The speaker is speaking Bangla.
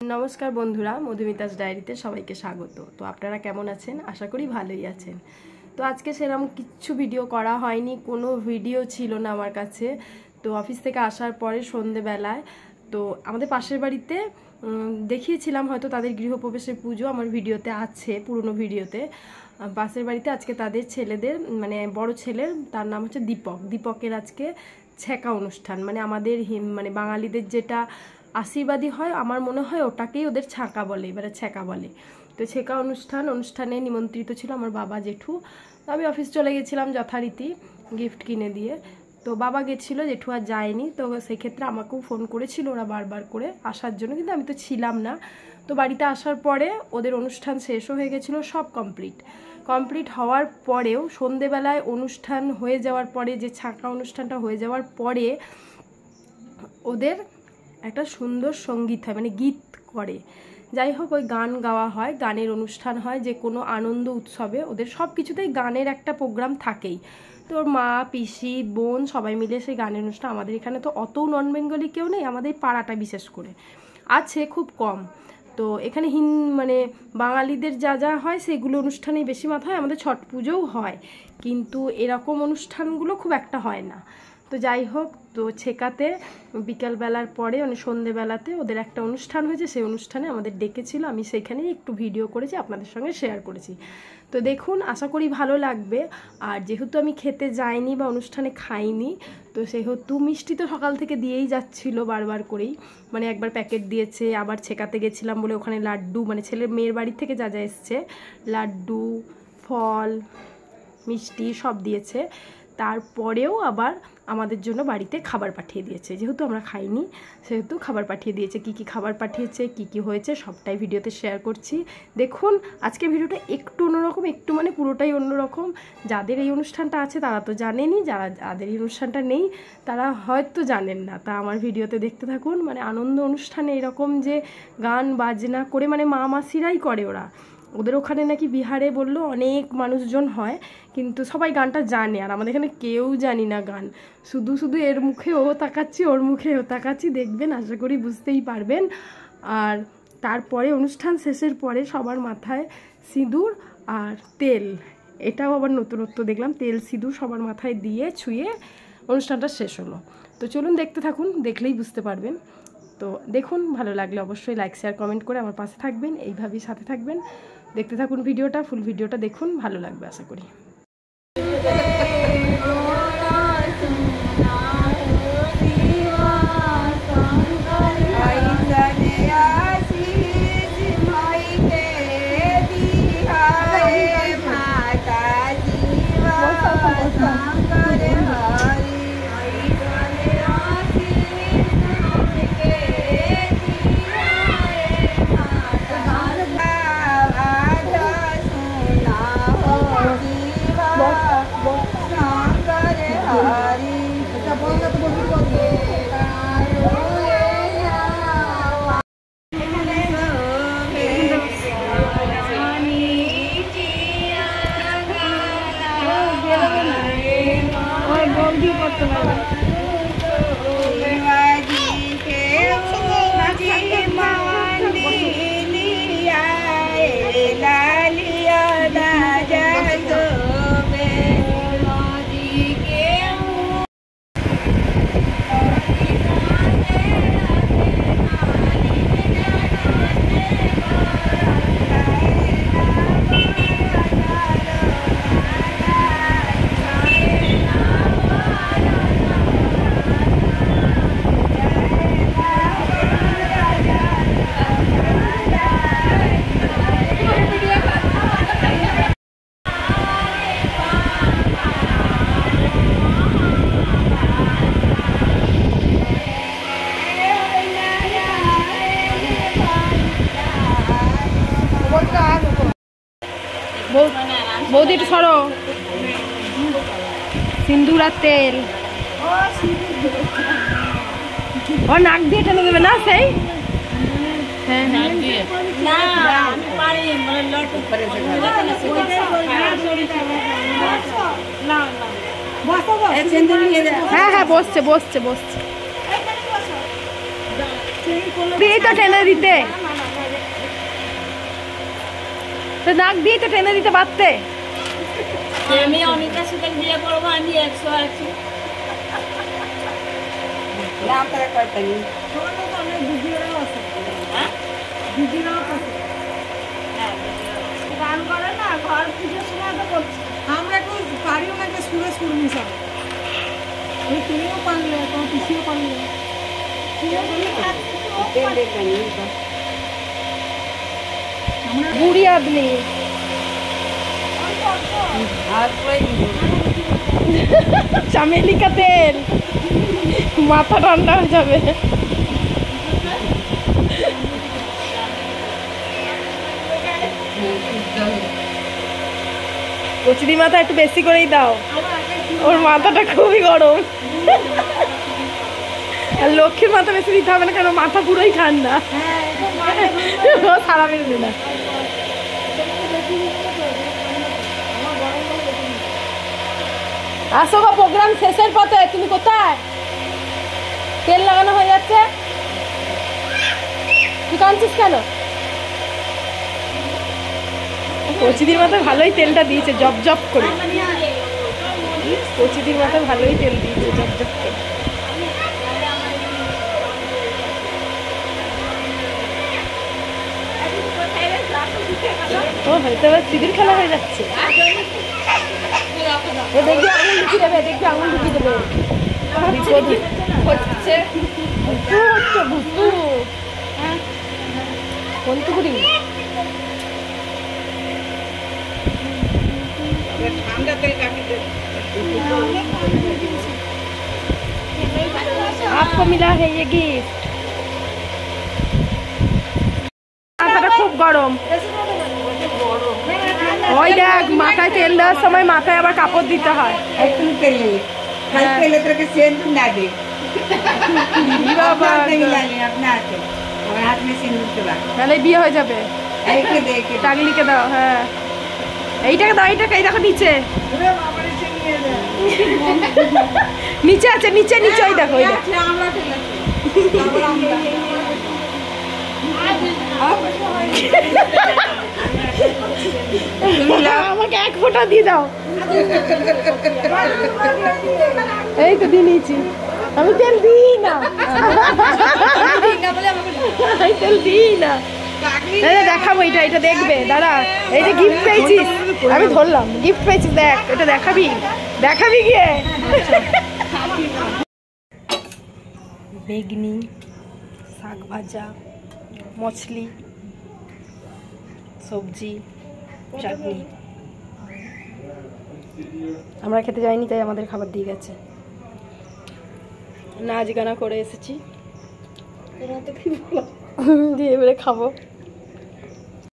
नमस्कार बंधुरा मधुमितास डायरीते सबाइके स्वागत। तो आपनारा केमन आछेन? आशा करी भालोई आछेन। तो आज के सेरकम किच्छु भिडियो करा हयनि, कोनो भिडियो छिलो ना आमार काछे। तो अफिस थेके आसार परे सन्ध्ये बेलाय तो आमादेर पाशेर बाड़ीते देखिएछिलाम हयतो तादेर गृहप्रवेशेर पुजो आमार भिडियोते आछे, पुरोनो भिडियोते। पाशेर बाड़ीते आजके तादेर छेलेदेर माने बड़ो छेलेर तार नाम हच्छे दीपक, दीपकेर आजके छेका अनुष्ठान माने आमादेर माने बांगालिदेर जेटा आशीर्वादी है आमार मने हय ओटाकेई ओদের छाका बोले, एबारे छेका बोले। तो छेका अनुष्ठाने निमंत्रित छिलो आमार बाबा जेठू। तो आमी अफिस चले गेছিলাম যথারীতি गिफ्ट किने दिए। तो बाबा गेছিলো, जेठू আর যায়নি। तो সেই ক্ষেত্রে আমাকেও ফোন করেছিল ওরা বারবার করে আসার জন্য, কিন্তু আমি তো ছিলাম না। তো বাড়িতে আসার পরে ওদের অনুষ্ঠান শেষও হয়ে গেছিলো, সব কমপ্লিট হওয়ার পরেও সন্ধ্যেবেলায় অনুষ্ঠান হয়ে যাওয়ার পরে যে ছাকা অনুষ্ঠানটা হয়ে যাওয়ার পরে ওদের একটা সুন্দর সঙ্গীত হয়, মানে গীত করে। যাই হোক, ওই গান গাওয়া হয়, গানের অনুষ্ঠান হয়, যে কোনো আনন্দ উৎসবে ওদের সব কিছুতেই গানের একটা প্রোগ্রাম থাকেই। তো ওর মা, পিসি, বোন সবাই মিলে সেই গানের অনুষ্ঠান। আমাদের এখানে তো অত নন বেঙ্গলি কেউ নেই, আমাদের পাড়াটা বিশেষ করে আছে, খুব কম। তো এখানে মানে বাঙালিদের যা যা হয় সেগুলো অনুষ্ঠানেই বেশি মাথা হয়। আমাদের ছট পুজোও হয়, কিন্তু এরকম অনুষ্ঠানগুলো খুব একটা হয় না। তো যাই হোক, তো ছেকাতে বিকালবেলার পরে মানে সন্ধ্যেবেলাতে ওদের একটা অনুষ্ঠান হয়েছে, সেই অনুষ্ঠানে আমাদের ডেকেছিল। আমি সেইখানেই একটু ভিডিও করেছি, আপনাদের সঙ্গে শেয়ার করেছি। তো দেখুন, আশা করি ভালো লাগবে। আর যেহেতু আমি খেতে যাইনি বা অনুষ্ঠানে খাইনি, তো সেহেতু মিষ্টি তো সকাল থেকে দিয়েই যাচ্ছিলো বারবার করেই, মানে একবার প্যাকেট দিয়েছে, আবার ছেকাতে গেছিলাম বলে ওখানে লাড্ডু, মানে ছেলের মেয়ের বাড়ি থেকে যা যা এসছে লাড্ডু, ফল, মিষ্টি সব দিয়েছে। তারপরেও আবার আমাদের জন্য বাড়িতে খাবার পাঠিয়ে দিয়েছে, যেহেতু আমরা খাইনি সেহেতু খাবার পাঠিয়ে দিয়েছে। কি কি খাবার পাঠিয়েছে, কি কি হয়েছে সবটাই ভিডিওতে শেয়ার করছি। দেখুন, আজকে ভিডিওটা একটু অন্যরকম, একটু মানে পুরোটাই অন্যরকম। যাদের এই অনুষ্ঠানটা আছে তারা তো জানেনই, যাদের এই অনুষ্ঠানটা নেই তারা হয়তো জানেন না। তা আমার ভিডিওতে দেখতে থাকুন। মানে আনন্দ অনুষ্ঠানে এরকম যে গান বাজনা করে, মানে মা মাসিরাই করে ওদের ওখানে নাকি বিহারে বললো অনেক মানুষজন হয়, কিন্তু সবাই গানটা জানে, আর আমাদের এখানে কেউ জানি না গান। শুধু এর মুখে ও তাকাচ্ছি, ওর মুখে ও তাকাচ্ছি, দেখবেন, আশা করি বুঝতেই পারবেন। আর তারপরে অনুষ্ঠান শেষের পরে সবার মাথায় সিঁদুর আর তেল, এটাও আবার নতুনত্ব দেখলাম, তেল সিঁদুর সবার মাথায় দিয়ে ছুঁয়ে অনুষ্ঠানটা শেষ হলো। তো চলুন দেখতে থাকুন, দেখলেই বুঝতে পারবেন। তো দেখুন, ভালো লাগলে অবশ্যই লাইক, শেয়ার, কমেন্ট করে আমার পাশে থাকবেন, এইভাবেই সাথে থাকবেন। দেখতে থাকুন ভিডিওটা, ফুল ভিডিওটা দেখুন, ভালো লাগবে আশা করি। বৌদি একটু সরো, সিন্দুর আর তেল ও নাক দিয়ে টেনে দেবে না, সেই হ্যাঁ হ্যাঁ হ্যাঁ বসছে। দিয়ে তো টেনে দিতে তো নাক দিয়ে তো টেনে দিতে পারতে। আমি অনেকের সাথে বিয়ে করবো, আমি 100 আছি। গান করে না, ঘর পুজোর সময় তো করছে। আমরা এখন পারিও না যে সুরে সুর মিশাবো। তুমিও পারলে, তোমার পিসিও পারলে। বুড়ি আদমি চামেলি का तेल, মাথা ঠান্ডা হয়ে যাবে। কচুরি মাথা একটু বেশি করেই দাও, ওর মাথাটা খুবই গরম। আর লক্ষ্মীর মাথা বেশি দিতে হবে না, কারণ মাথা পুরোই ঠান্ডা, ও সারা বেরোবে না। আসো গো, প্রোগ্রাম শেষের পথে। তুমি কোথায়? তেল লাগানো হয়ে যাচ্ছে, তুই কাঁদছিস কেন? কচিদির মাথায় ভালোই তেলটা দিয়েছে, জব জব করে। কচিদির মাথায় ভালোই তেল দিয়েছে, জব জব করে। ও হয়তো এবার সিঁদুর খেলা হয়ে যাচ্ছে। দেখবি আঙুল ঢুকিয়ে দেবে, দেখবি আঙুল ঢুকিয়ে দেবে। কোনটুকুরি आपको मिला है ये गिफ्ट। মাথাটা খুব গরম। ওই দেখ, মাথায় তেল দেওয়ার সময় মাথায় আবার কাপড় দিতে হয়। একটু তেল নেই, খালি তেলে তোকে সিঁদুর না দে। বাবা नहीं लाने अपने हाथ में, और हाथ में सिंदूर के बाद তাহলে বিয়ে হয়ে যাবে। ऐसे देख के টাগলিকে দাও। হ্যাঁ, এইটাকে দাও, এইটাকে। এই দেখো নিচে, নিচে আছে, নিচে নিচে। ওই দেখো, ওই দেখো। আমাকে এক ফোঁটা দিয়ে দাও। এই তো দিয়ে নিয়েছি। আমি তেল দিই না, আমি তেল দিই না। দেখাবো, এটা এটা দেখবে। দাদা, এই যে গিফট পেয়েছিস, আমি ধরলাম, গিফট পেয়েছিস, দেখ। এটা দেখাবি, দেখাবি গিয়ে। বেগনি, শাক ভাজা, মছলি, সবজি, চাটনি। আমরা খেতে যাইনি, তাই আমাদের খাবার দিয়ে গেছে। নাচ গানা করে এসেছি, দিয়ে এবারে খাবো।